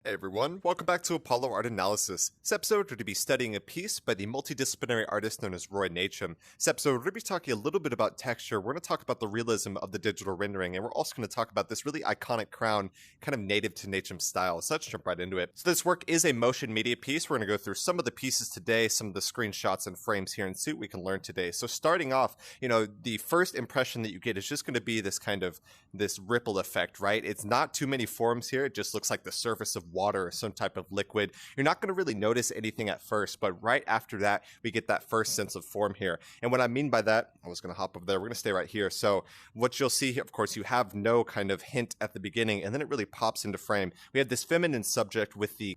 Hey everyone, welcome back to Apollo Art Analysis. This episode we're going to be studying a piece by the multidisciplinary artist known as Roy Nachum. This episode we're going to be talking a little bit about texture, we're going to talk about the realism of the digital rendering, and we're also going to talk about this really iconic crown, kind of native to Nachum's style. So let's jump right into it. So this work is a motion media piece. We're going to go through some of the pieces today, some of the screenshots and frames here, and see what we can learn today. So starting off, the first impression that you get is just going to be this ripple effect, right? It's not too many forms here. It just looks like the surface of water or some type of liquid. You're not going to really notice anything at first, but right after that, we get that first sense of form here. And what I mean by that, I was going to hop over there. We're going to stay right here. So what you'll see here, of course, you have no kind of hint at the beginning, and then it really pops into frame. We have this feminine subject with the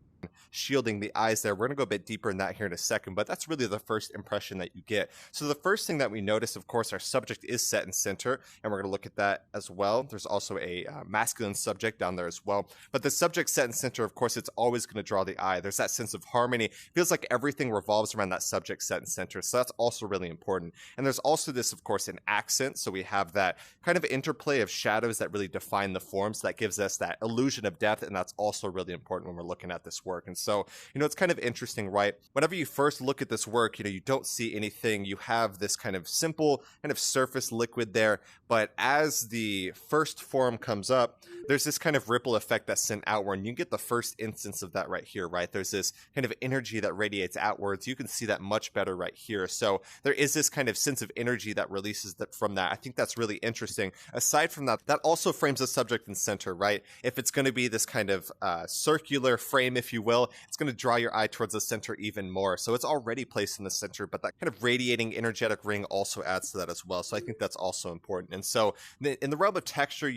shielding the eyes there. We're going to go a bit deeper in that here in a second, but that's really the first impression that you get. So the first thing that we notice, of course, our subject is set in center, and we're going to look at that as well. There's also a masculine subject down there as well, but the subject set in center, of course, it's always going to draw the eye. There's that sense of harmony. It feels like everything revolves around that subject set in center, so that's also really important. And there's also this, of course, an accent, so we have that kind of interplay of shadows that really define the forms, that gives us that illusion of depth, and that's also really important when we're looking at this work. And so, it's kind of interesting, right? Whenever you first look at this work, you don't see anything. You have this kind of simple kind of surface liquid there, but as the first form comes up, there's this kind of ripple effect that's sent outward, and you get the first instance of that right here, right? There's this kind of energy that radiates outwards. You can see that much better right here. So there is this kind of sense of energy that releases from that. I think that's really interesting. Aside from that, that also frames the subject in center, right? If it's going to be this kind of circular frame, if you will, it's going to draw your eye towards the center even more. So it's already placed in the center, but that kind of radiating energetic ring also adds to that as well. So I think that's also important. And so in the realm of texture,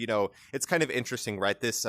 it's kind of interesting, right? This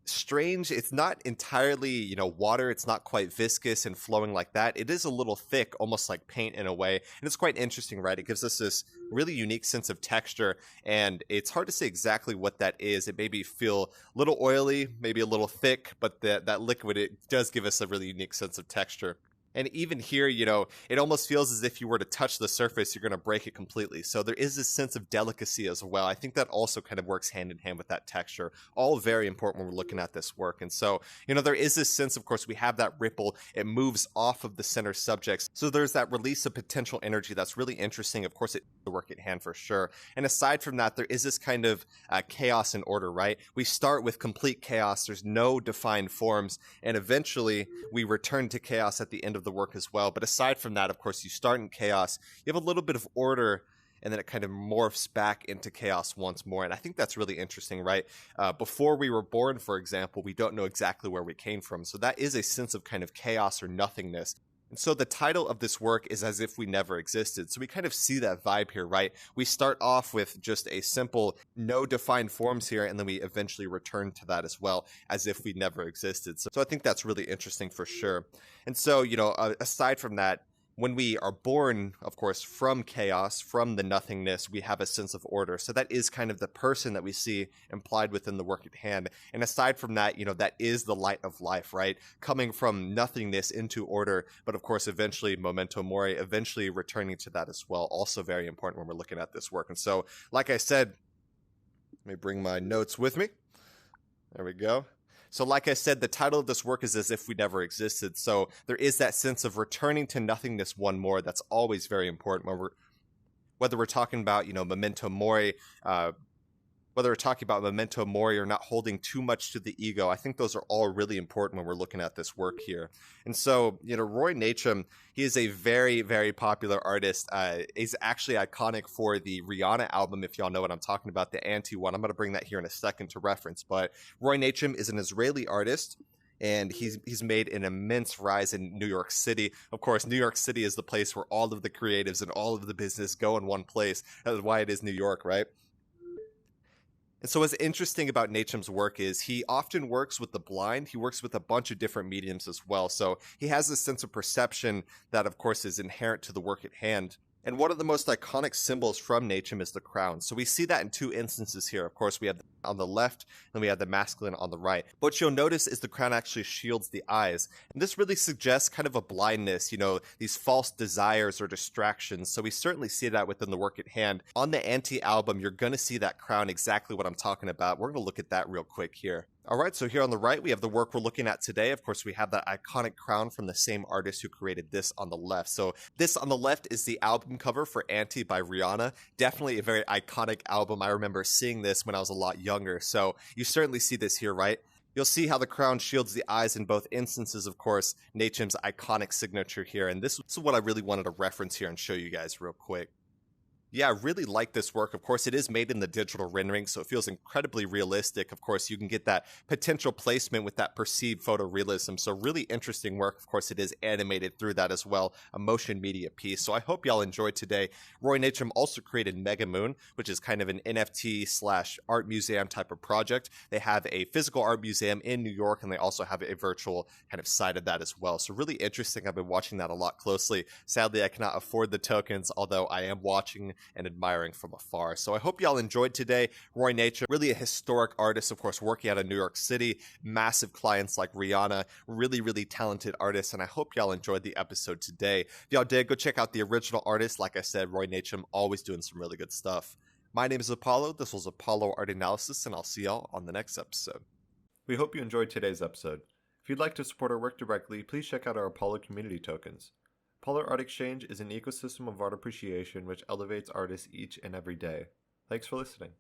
strange, it's not entirely, water. It's not quite viscous and flowing like that. It is a little thick, almost like paint in a way. And it's quite interesting, right? It gives us this really unique sense of texture. And it's hard to say exactly what that is. It maybe feel a little oily, maybe a little thick, but that liquid, it does give us a really unique sense of texture. And even here, it almost feels as if you were to touch the surface, you're going to break it completely. So there is this sense of delicacy as well. I think that also kind of works hand in hand with that texture. All very important when we're looking at this work. And so, there is this sense, of course, we have that ripple. It moves off of the center subjects. So there's that release of potential energy that's really interesting. Of course, it's the work at hand for sure. And aside from that, there is this kind of chaos and order, right? We start with complete chaos. There's no defined forms. And eventually, we return to chaos at the end of the work as well. But aside from that, of course, you start in chaos, you have a little bit of order, and then it kind of morphs back into chaos once more. And I think that's really interesting, right? Before we were born, for example, we don't know exactly where we came from. So that is a sense of kind of chaos or nothingness. And so the title of this work is As If We Never Existed. So we kind of see that vibe here, right? We start off with just a simple, no defined forms here, and then we eventually return to that as well, as if we never existed. So I think that's really interesting for sure. And so, aside from that, when we are born, of course, from chaos, from the nothingness, we have a sense of order. So that is kind of the person that we see implied within the work at hand. And aside from that, that is the light of life, right? Coming from nothingness into order, but of course, eventually memento mori, eventually returning to that as well. Also very important when we're looking at this work. And so, like I said, let me bring my notes with me. There we go. So like I said, the title of this work is As If We Never Existed. So there is that sense of returning to nothingness one more. That's always very important when whether we're talking about, memento mori, whether we're talking about memento mori or not holding too much to the ego. I think those are all really important when we're looking at this work here. And so, Roy Nachum, he is a very, very popular artist. He's actually iconic for the Rihanna album, if y'all know what I'm talking about, the Anti one. I'm going to bring that here in a second to reference. But Roy Nachum is an Israeli artist, and he's made an immense rise in New York City. Of course, New York City is the place where all of the creatives and all of the business go in one place. That's why it is New York, right? And so what's interesting about Nachum's work is he often works with the blind. He works with a bunch of different mediums as well. So he has this sense of perception that, of course, is inherent to the work at hand. And one of the most iconic symbols from Nachum is the crown. So we see that in two instances here. Of course, we have on the left, and we have the masculine on the right. But what you'll notice is the crown actually shields the eyes. And this really suggests kind of a blindness, these false desires or distractions. So we certainly see that within the work at hand. On the Anti album, you're going to see that crown, exactly what I'm talking about. We're going to look at that real quick here. All right, so here on the right, we have the work we're looking at today. Of course, we have that iconic crown from the same artist who created this on the left. So this on the left is the album cover for Anti by Rihanna. Definitely a very iconic album. I remember seeing this when I was a lot younger. So you certainly see this here, right? You'll see how the crown shields the eyes in both instances, of course, Nachum's iconic signature here. And this is what I really wanted to reference here and show you guys real quick. Yeah, I really like this work. Of course, it is made in the digital rendering, so it feels incredibly realistic. Of course, you can get that potential placement with that perceived photorealism. So really interesting work. Of course, it is animated through that as well, a motion media piece. So I hope y'all enjoyed today. Roy Nachum also created Mega Moon, which is kind of an NFT slash art museum type of project. They have a physical art museum in New York, and they also have a virtual kind of side of that as well. So really interesting. I've been watching that a lot closely. Sadly, I cannot afford the tokens, although I am watching and admiring from afar. So I hope y'all enjoyed today. Roy Nachum, really a historic artist, of course, working out of New York City, massive clients like Rihanna, really talented artist, and I hope y'all enjoyed the episode today. If y'all did, go check out the original artist. Like I said, Roy Nachum, always doing some really good stuff. My name is Apollo. This was Apollo Art Analysis, and I'll see y'all on the next episode. We hope you enjoyed today's episode. If you'd like to support our work directly, please check out our Apollo community tokens. Apollo Art Exchange is an ecosystem of art appreciation which elevates artists each and every day. Thanks for listening.